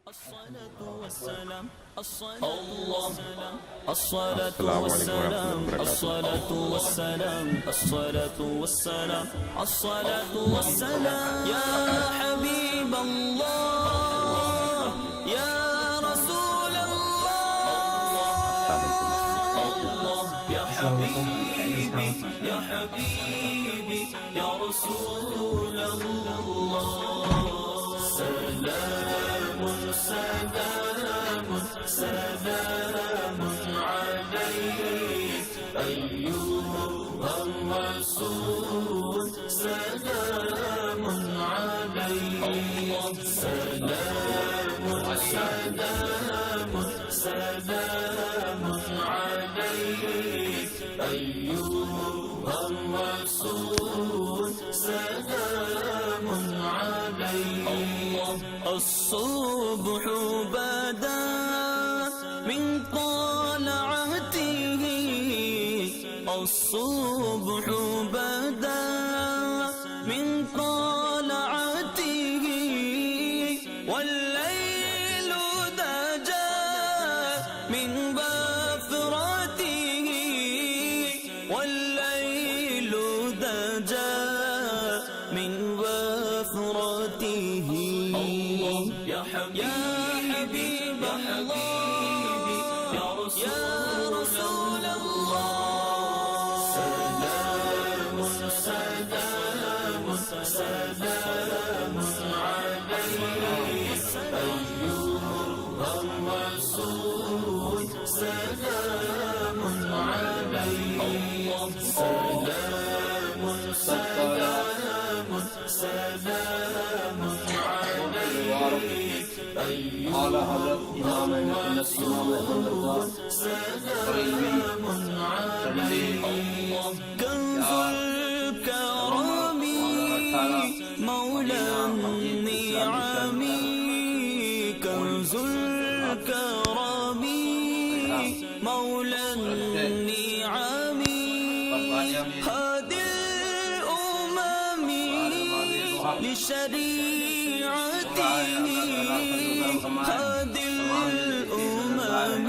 الصلاة والسلام الصلاة والسلام الصلاة والسلام الصلاة والسلام الصلاة والسلام يا حبيب الله يا رسول الله يا حبيبي يا حبيبي يا رسول الله سلام سلام سلام عليك أيها الرسول سلام عليك سلام سلام سلام عليك أيها الرسول سلام عليك الصبح بدا من طلعته الصبح بدا من طلعته والليل دجى من بفرته والليل دجى من بفرته يا حبيب الله يا رسول الله سلام سلام سلام عليك أيها الرسول سلام عليك سلام سلام سلام عليك قال حضرت امام سنت امام الرسول سلام عليك كنز الكرم مولى النعم كنز الكرم مولى النعم هادي الأمم لشريعته هادي الأمم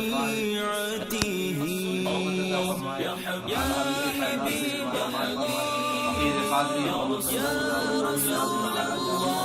لشريعته يا حبيب الله يا رسول الله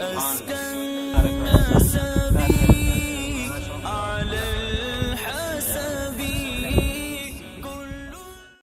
أسكن